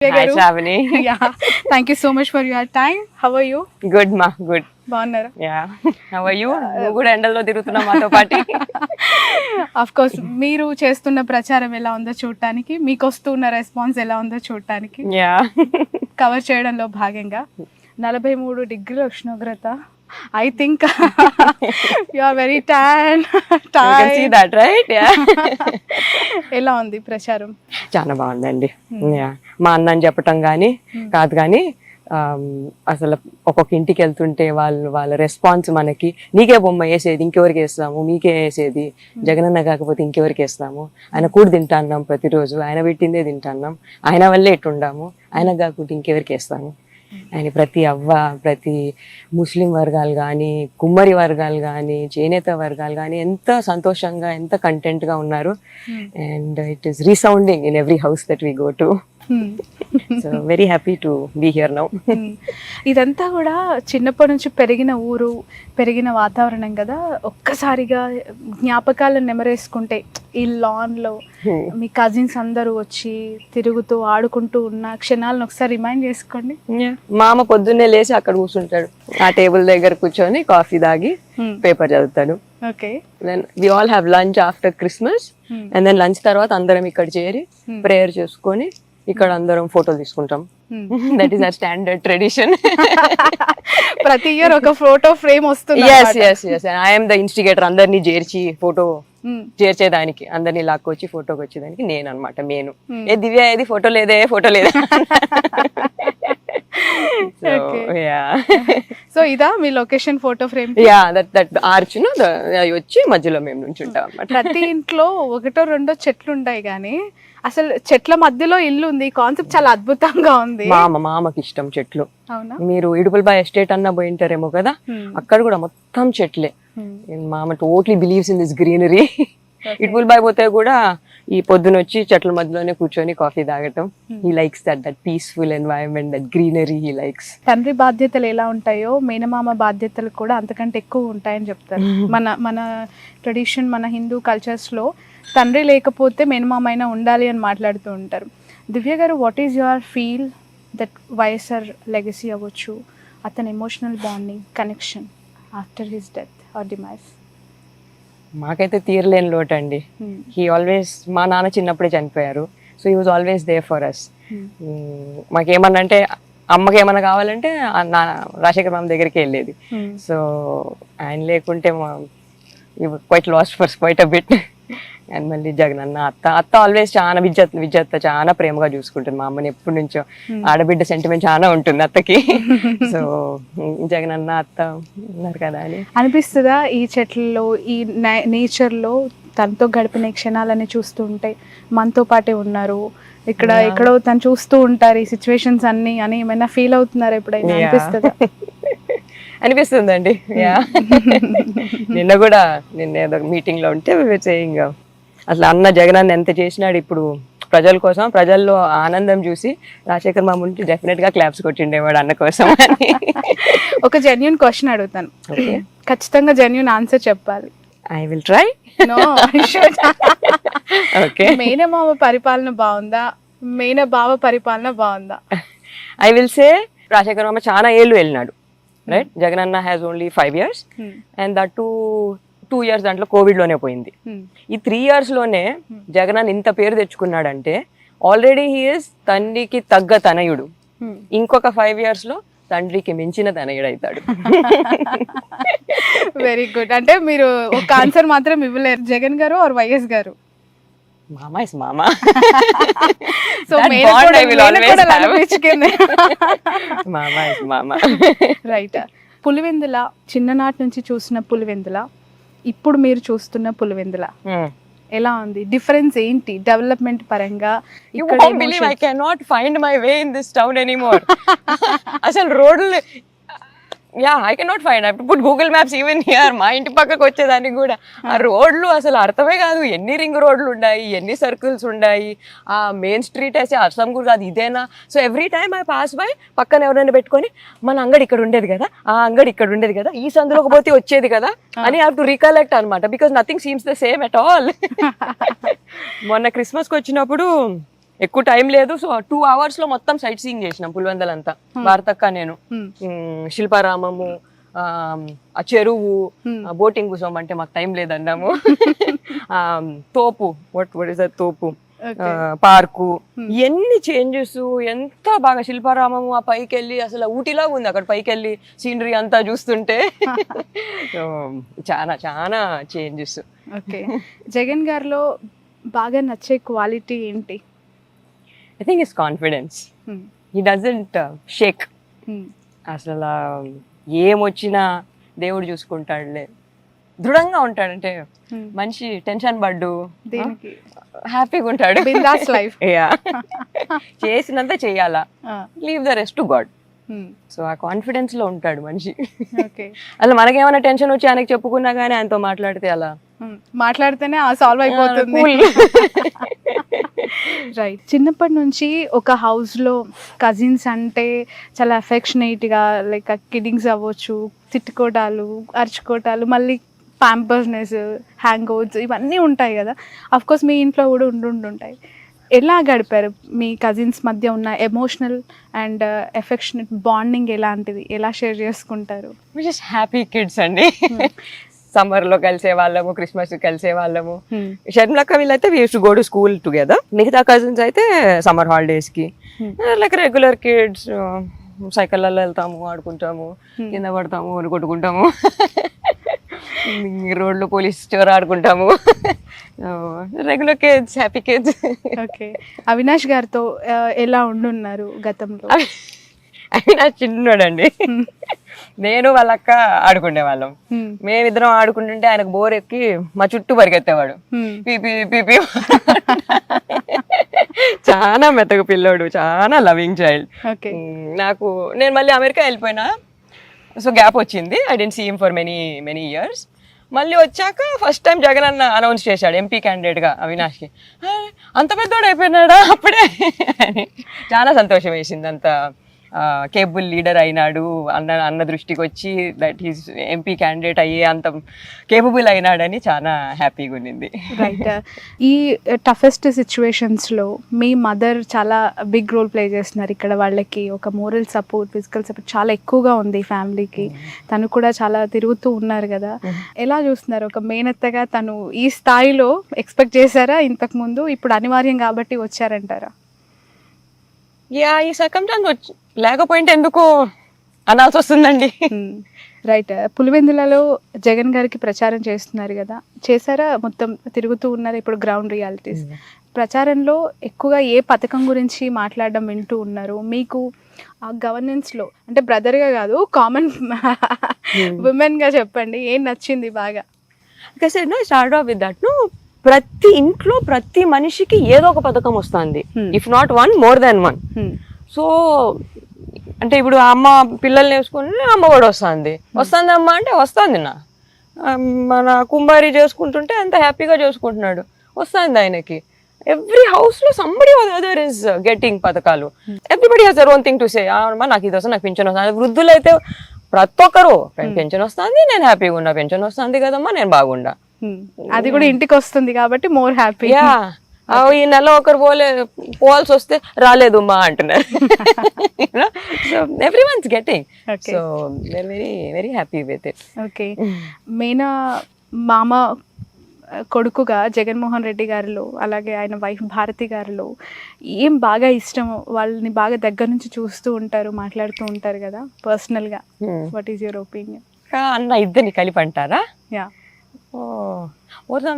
Hi, Garu. Shravani. Yeah, thank you so much for your time. How are you? Good, ma. Good. బాగున్నారా? Yeah. How are you? నువ్వు కూడా ఎండల్లో తిరుగుతున్నావు మాతో పాటు. ఆఫ్ కోర్స్ మీరు చేస్తున్న ప్రచారం ఎలా ఉందో చూడటానికి, మీకు వస్తున్న రెస్పాన్స్ ఎలా ఉందో చూడటానికి Yeah. కవర్ చేయడంలో భాగంగా 43 డిగ్రీల ఉష్ణోగ్రత. I think you are very tan. You can see that, right? Yeah. ఎలా ఉంది ప్రచారం? చాలా బాగుందండి. Yeah. మా అన్నని చెప్పటం కానీ కాదు కానీ అసలు ఒక్కొక్క ఇంటికి వెళ్తుంటే వాళ్ళ రెస్పాన్స్ మనకి, నీకే బొమ్మ వేసేది ఇంకెవరికి వేస్తాము, మీకే వేసేది, జగనన్న కాకపోతే ఇంకెవరికి వేస్తాము, ఆయన కూడా తింటాన్నాం ప్రతిరోజు, ఆయన పెట్టిందే తింటాన్నాం, ఆయన వల్లే ఇట్టుండాము, ఆయన కాకపోతే ఇంకెవరికి వేస్తాము అని ప్రతి అవ్వ, ప్రతి ముస్లిం వర్గాలు కానీ, కుమ్మరి వర్గాలు కానీ, చేనేత వర్గాలు కానీ ఎంత సంతోషంగా, ఎంత కంటెంట్గా ఉన్నారు. And it is resounding in every house that we go to. So very happy to be here now. ఇదంతా కూడా చిన్నప్పటి నుంచి పెరిగిన ఊరు, పెరిగిన వాతావరణం కదా. ఒక్కసారిగా జ్ఞాపకాలను నెమరేసుకుంటే ఈ లాన్లో మీ కజిన్స్ అందరూ వచ్చి తిరుగుతూ ఆడుకుంటూ ఉన్న క్షణాలను ఒకసారి రిమైండ్ చేసుకోండి. మామ పొద్దున్నే లేచి అక్కడ కూర్చుంటాడు, ఆ టేబుల్ దగ్గర కూర్చొని కాఫీ తాగి పేపర్ చదువుతాడు. Okay. Then we all have lunch after Christmas. And then lunch తర్వాత అందరం ఇక్కడ చేరి ప్రేయర్ చేసుకొని ఇక్కడ అందరం ఫోటోలు తీసుకుంటాం. That is our standard tradition. ప్రతి ఇయర్ ఒక ఫోటో ఫ్రేమ్ వస్తుంది. ఐఎమ్ ద ఇన్స్టిగేటర్, అందరినీ చేర్చి ఫోటో చేర్చేదానికి, అందరినీ లాక్కొచ్చి ఫోటోకి వచ్చేదానికి నేను అనమాట. నేను ఏ దివ్య ఏది ఫోటో లేదే, ఫోటో లేదా. సో ఇదా మీ location photo frame? Yeah, that arch వచ్చి మధ్యలో మేము నుంచి ఉంటాం అన్నమాట. ప్రతి ఇంట్లో ఒకటో రెండో చెట్లు ఉంటాయి కానీ అసలు చెట్ల మధ్యలో ఇల్లు ఉంది. కాన్సెప్ట్ చాలా అద్భుతంగా ఉంది. మామకి ఇష్టం చెట్లు. అవునా? మీరు ఇడుపుల్బాయ్ ఎస్టేట్ అన్న పోయింటారేమో కదా, అక్కడ కూడా మొత్తం చెట్లే. మామ totally believes in this greenery. Idupulapaya పోతే కూడా ఈ పొద్దున వచ్చి చెట్ల మధ్యలోనే కూర్చొని కాఫీ తాగటం. He likes that peaceful environment, that greenery he likes. తండ్రి బాధ్యతలు ఎలా ఉంటాయో మేనమామ బాధ్యతలు కూడా అంతకంటే ఎక్కువ ఉంటాయని చెప్తారు. మన ట్రెడిషన్, మన హిందూ కల్చర్స్ లో తండ్రి లేకపోతే మేనమామ అయినా ఉండాలి అని మాట్లాడుతూ ఉంటారు. దివ్య గారు, what is your feel that YSR legacy అవ్వచ్చు, అతని emotional bonding connection after his death or demise? మాకైతే తీరలేని లోటు అండి. హీ ఆల్వేస్, మా నాన్న చిన్నప్పుడే చనిపోయారు, so he was always there for us. మాకేమన్నా అంటే, అమ్మకి ఏమన్నా కావాలంటే రాజశేఖర్ మామ దగ్గరికి వెళ్ళేది. సో ఆయన లేకుంటే quite lost for quite a bit. And మళ్ళీ జగనన్న, అత్త ఆల్వేస్ చాలా విద్యత్త చాలా ప్రేమగా చూసుకుంటుంది మా అమ్మని ఎప్పటి నుంచో. ఆడబిడ్డ సెంటిమెంట్ చాలా ఉంటుంది అత్తకి. సో జగనన్న, అత్త ఉన్నారు కదా అని అనిపిస్తుందా? ఈ చెట్లలో, ఈ నేచర్లో తనతో గడిపిన క్షణాలని చూస్తూ ఉంటే మనతో పాటే ఉన్నారు, ఇక్కడ ఎక్కడో తను చూస్తూ ఉంటారు ఈ సిచ్యువేషన్స్ అన్ని అని ఏమైనా ఫీల్ అవుతున్నారు ఎప్పుడైనా? అనిపిస్తుందా? అనిపిస్తుందండి. నిన్న ఏదో మీటింగ్ లో ఉంటే సేయింగ్, అసలు అన్న జగనన్న ఎంత చేసినాడు ఇప్పుడు ప్రజల కోసం, ప్రజల్లో ఆనందం చూసి రాజశేఖర్ మామ ఉంటే డెఫినెట్ గా క్లాప్స్ కొట్టిండేవాడు అన్న కోసం అని. ఒక జెన్యూన్ క్వశ్చన్ అడుగుతాను, ఖచ్చితంగా జెన్యూన్ ఆన్సర్ చెప్పాలి. I will try. ఓకే. మేనమామ పరిపాలన బాగుందా, మేన బావ పరిపాలన బాగుందా? ఐ విల్ సే రాజశేఖర్ మామ చాలా ఏళ్ళు వెళ్ళినాడు, రైట్. జగనన్న has only 5 years and that 2 years దాంట్లో కోవిడ్ లోనే పోయింది. ఈ 3 years లోనే జగనన్న ఇంత పేరు తెచ్చుకున్నాడంటే ఆల్రెడీ హీ ఇస్ తండ్రికి తగ్గ తనయుడు. ఇంకొక 5 years లో తండ్రికి మించిన తనయుడు అవుతాడు. Very good. అంటే మీరు ఒక ఆన్సర్ మాత్రం ఇవ్వలేరు, జగన్ గారు ఆర్ వైఎస్ గారు? మామా ఇస్ మామా. సో మామా ఇస్ మామా. రైట్. పులివెందుల, చిన్ననాటి నుంచి చూసిన పులివెందుల, ఇప్పుడు మీరు చూస్తున్న పులివెందుల ఎలా ఉంది? డిఫరెన్స్ ఏంటి డెవలప్మెంట్ పరంగా? I cannot find my way in this town anymore. అసలు రోడ్లు, I cannot find. I have to put Google Maps even here. మా ఇంటి పక్కకు వచ్చేదానికి కూడా ఆ రోడ్లు అసలు అర్థమే కాదు. ఎన్ని రింగ్ రోడ్లు ఉన్నాయి, ఎన్ని సర్కిల్స్ ఉన్నాయి, ఆ మెయిన్ స్ట్రీట్ వేసి అర్థం కూడా కాదు ఇదేనా. So every time I pass by, పక్కన ఎవరైనా పెట్టుకొని మన అంగడి ఇక్కడ ఉండేది కదా, ఆ అంగడి ఇక్కడ ఉండేది కదా, ఈ సందులోకి పోతే వచ్చేది కదా అని హ్యావ్ టు రీకలెక్ట్ అనమాట. Because nothing seems the same at all. మొన్న క్రిస్మస్కి వచ్చినప్పుడు ఎక్కువ టైం లేదు. సో 2 hours లో మొత్తం సైట్ సీయింగ్ చేసినాం పులివెందల్ అంతా, భారతక్క నేను. శిల్పారామము, ఆ చెరువు, బోటింగ్ కూర్చోమంటే మాకు టైం లేదన్నాము. తోపు, వాట్ ఇస్ దట్ తోపు, పార్కు, ఎన్ని చేంజెస్, ఎంత బాగా శిల్పారామము ఆ పైకి వెళ్ళి అసలు ఊటీలాగా ఉంది అక్కడ పైకి వెళ్ళి సీనరీ అంతా చూస్తుంటే. చాలా చాలా చేంజెస్. ఓకే, జగన్ గారిలో బాగా నచ్చే క్వాలిటీ ఏంటి? I think is confidence. He doesn't shake. అసలు ఏమొచ్చినా దేవుడు చూసుకుంటాడులే, దృఢంగా ఉంటాడంటే మనిషి టెన్షన్ పడ్డు హ్యాపీగా ఉంటాడు. చేసినంత చెయ్యాలా, leave the rest to God. So ఆ కాన్ఫిడెన్స్ లో ఉంటాడు మనిషి. అలా మనకేమైనా టెన్షన్ వచ్చి ఆయనకి చెప్పుకున్నా గానీ ఆయనతో మాట్లాడితే అలా మాట్లాడితేనే సాల్వ్ అయిపోతుంది. రైట్. చిన్నప్పటి నుంచి ఒక హౌస్ లో కజిన్స్ అంటే చాలా అఫెక్షనేట్ గా, లైక్ కిడ్డింగ్స్ అవ్వచ్చు, తిట్టుకోవటాలు, అరుచుకోవటాలు, మళ్ళీ ప్యాంపర్స్నెస్, హ్యాంగ్ అవుట్స్, ఇవన్నీ ఉంటాయి కదా. అఫ్ కోర్స్ మీ ఇంట్లో కూడా ఉండుంటాయి. ఎలా గడిపారు మీ కజిన్స్ మధ్య ఉన్న ఎమోషనల్ అండ్ ఎఫెక్షనేట్ బాండింగ్ ఎలాంటిది, ఎలా షేర్ చేసుకుంటారు? జస్ట్ హ్యాపీ కిడ్స్ అండి. సమ్మర్ లో కలిసే వాళ్ళము, క్రిస్మస్ కలిసే వాళ్ళము. షర్మిలక్క వీళ్ళైతే we use to go to school together. మిగతా కజిన్స్ అయితే సమ్మర్ హాలిడేస్ కి లైక్ రెగ్యులర్ కిడ్స్, సైకిళ్ళల్లో వెళ్తాము, ఆడుకుంటాము, కింద పడతాము, కొట్టుకుంటాము, రోడ్లో పోలీస్ స్టోర్ ఆడుకుంటాము. Regular kids, happy kids. Okay, Avinash గారితో ఎలా ఉండున్నారు గతంలో? అవినాష్ చిన్నోడండి. నేను వాళ్ళక్క ఆడుకునే వాళ్ళం. మేమిద్దరం ఆడుకుంటుంటే ఆయనకు బోర్ ఎక్కి మా చుట్టూ పరిగెత్తేవాడు. PP PP. చాలా మెత్తగా పిల్లోడు, చాలా లవింగ్ చైల్డ్. నేను మళ్ళీ అమెరికా వెళ్ళిపోయినా, సో గ్యాప్ వచ్చింది. I didn't see him for many years. మళ్ళీ వచ్చాక ఫస్ట్ టైం జగన్ అన్న అనౌన్స్ చేశాడు ఎంపీ క్యాండిడేట్ గా అవినాష్కి. అంత పెద్దోడు అయిపోయినాడా అప్పుడే అని చాలా సంతోషం వేసింది. అంత కేబుల్ లీడర్ అయినాడు అన్న దృష్టికి వచ్చి, దట్ ఈస్ ఎంపీ క్యాండిడేట్ అయ్యే అంత కేపబుల్ అయినాడని చాలా హ్యాపీగా ఉన్నింది. రైట్. ఈ టఫెస్ట్ సిచ్యువేషన్స్లో మీ మదర్ చాలా బిగ్ రోల్ ప్లే చేస్తున్నారు. ఇక్కడ వాళ్ళకి ఒక మోరల్ సపోర్ట్, ఫిజికల్ సపోర్ట్ చాలా ఎక్కువగా ఉంది ఫ్యామిలీకి. తను కూడా చాలా తిరుగుతూ ఉన్నారు కదా. ఎలా చూస్తున్నారు ఒక మేనత్తగా? తను ఈ స్థాయిలో ఎక్స్పెక్ట్ చేశారా ఇంతకుముందు? ఇప్పుడు అనివార్యం కాబట్టి వచ్చారంటారా? ఈ సర్కమ్స్టాన్స్ లేకపోయింటే ఎందుకు అనాల్సి వస్తుందండి. రైట్. పులివెందులలో జగన్ గారికి ప్రచారం చేస్తున్నారు కదా, చేశారా? మొత్తం తిరుగుతూ ఉన్నారు ఇప్పుడు గ్రౌండ్ రియాలిటీస్. ప్రచారంలో ఎక్కువగా ఏ పథకం గురించి మాట్లాడడం వింటూ ఉన్నారు? మీకు ఆ గవర్నెన్స్లో, అంటే బ్రదర్గా కాదు, కామన్ ఉమెన్గా చెప్పండి, ఏం నచ్చింది బాగా? స్టార్ట్ ఆఫ్ విత్ దట్, ప్రతి ఇంట్లో ప్రతి మనిషికి ఏదో ఒక పథకం వస్తుంది. If not one, more than one. So అంటే ఇప్పుడు అమ్మ పిల్లల్ని వేసుకుని అమ్మ కూడా వస్తుంది అమ్మ అంటే వస్తుంది. మన కుమారి చేసుకుంటుంటే అంత హ్యాపీగా చేసుకుంటున్నాడు, వస్తుంది ఆయనకి. ఎవ్రీ హౌస్ లో సంబడి అదర్ ఇస్ గెటింగ్ పథకాలు. Everybody has their own thing to say. నాకు ఇది వస్తుంది, నాకు పెన్షన్ వస్తుంది. వృద్ధులు అయితే ప్రతి ఒక్కరు పెన్షన్ వస్తుంది, నేను హ్యాపీగా ఉన్నా, పెన్షన్ వస్తుంది కదమ్మా, నేను బాగుండా. అది కూడా ఇంటికి వస్తుంది కాబట్టి మోర్ హ్యాపీ. ఈ నెల ఒకరు పోవాల్సి వస్తే రాలేదు మా అంటున్నారు. So everyone's getting, so very very happy with it. Okay, మేనా మామ కొడుకుగా జగన్మోహన్ రెడ్డి గారిలో, అలాగే ఆయన వైఫ్ భారతి గారిలో ఏం బాగా ఇష్టం? వాళ్ళని బాగా దగ్గర నుంచి చూస్తూ ఉంటారు, మాట్లాడుతూ ఉంటారు కదా పర్సనల్గా. What is your opinion? అన్న ఇద్దరిని కలిపి అంటారా? యా,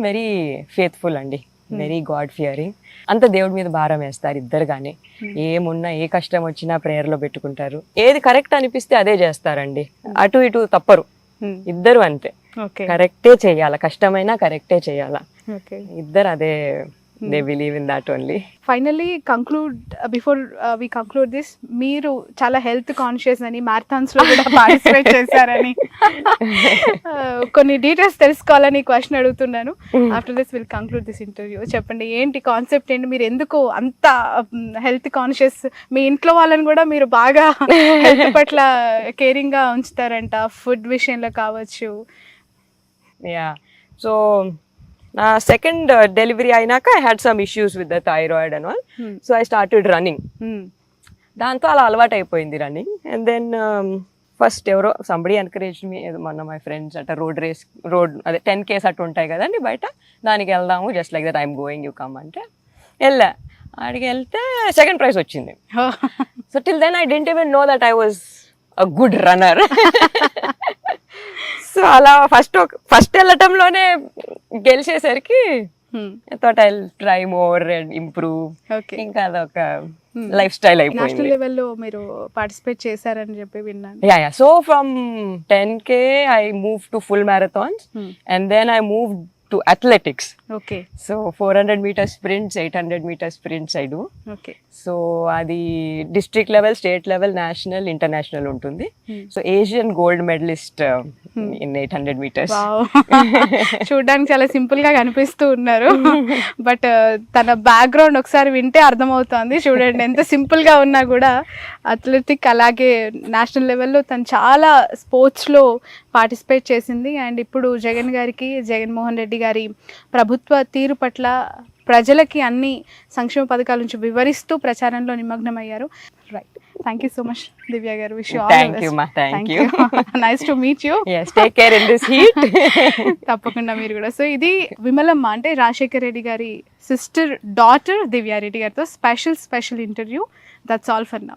వెరీ ఫేత్ఫుల్ అండి, వెరీ గాడ్ ఫియరింగ్. అంత దేవుడి మీద భారం వేస్తారు ఇద్దరు. కానీ ఏమున్నా, ఏ కష్టం వచ్చినా ప్రేయర్లో పెట్టుకుంటారు. ఏది కరెక్ట్ అనిపిస్తే అదే చేస్తారండి, అటు ఇటు తప్పరు ఇద్దరు. అంతే, కరెక్టే చెయ్యాల, కష్టమైనా కరెక్టే చెయ్యాల ఇద్దరు. అదే, they believe in that only. Finally, before we conclude this, మీరు చాలా హెల్త్ కాన్షియస్ అని, మ్యారథాన్స్ లో కూడా పార్టిసిపేట్ చేశారని, కొన్ని డీటెయిల్స్ తెలుసుకోవాలని క్వశ్చన్ అడుగుతున్నాను. After this will conclude this interview. చెప్పండి, ఏంటి కాన్సెప్ట్ ఏంటి? మీరు ఎందుకు అంత హెల్త్ కాన్షియస్? మీ ఇంట్లో వాళ్ళని కూడా మీరు బాగా హెల్త్ పట్ల కేరింగ్ గా ఉంచుతారంట, ఫుడ్ విషయంలో కావచ్చు. యా, సో నా సెకండ్ డెలివరీ అయినాక I had some issues with the thyroid and all, so I started running. దాంతో అలా అలవాటు అయిపోయింది రన్నింగ్. అండ్ దెన్ ఫస్ట్ ఎవరో సంబడి ఎన్కరేజ్ మీ, మొన్న మై ఫ్రెండ్స్ అట్లా రోడ్ అదే 10Ks అట్టు ఉంటాయి కదండి బయట, దానికి వెళ్దాము just like that I'm going you come అంటే వెళ్ళా. ఆడికి వెళ్తే సెకండ్ ప్రైజ్ వచ్చింది. So till then I didn't even know that I was a good runner. So అలా ఫస్ట్ వెళ్ళటంలోనే గెలిచేసరికి thought I try more and improve. ఇంకా అదొక లైఫ్ స్టైల్ అయిపోయింది. నేషనల్ లెవెల్లో మీరు పార్టిసిపేట్ చేశారని చెప్పి విన్నాను. Yeah. So from 10K I moved to full marathons, and then I moved to athletics. Okay. So 400 meter sprints, 800 meter sprints I do. Okay. So అది district level, state level, national, international ఉంటుంది. So Asian gold medallist in 800 meters. చూడడానికి చాలా simple గా కనిపిస్తూ ఉన్నారు, but తన background ఒకసారి వింటే అర్థమవుతుంది. చూడండి ఎంత సింపుల్ గా ఉన్నా కూడా అథ్లెటిక్, అలాగే నేషనల్ లెవెల్లో తను చాలా స్పోర్ట్స్ లో పార్టిసిపేట్ చేసింది. అండ్ ఇప్పుడు జగన్మోహన్ రెడ్డి గారి ప్రభుత్వ తీరు పట్ల ప్రజలకి అన్ని సంక్షేమ పథకాల నుంచి వివరిస్తూ ప్రచారంలో నిమగ్నమయ్యారు. Right, thank you so much Divya గారు. Wish you all the best. Thank you. Nice to meet you. Yes, take care in this heat. తప్పకుండా మీరు కూడా. సో ఇది విమలమ్మ, అంటే రాజశేఖర్ రెడ్డి గారి డాటర్ దివ్యారెడ్డి గారితో special interview. That's all for now.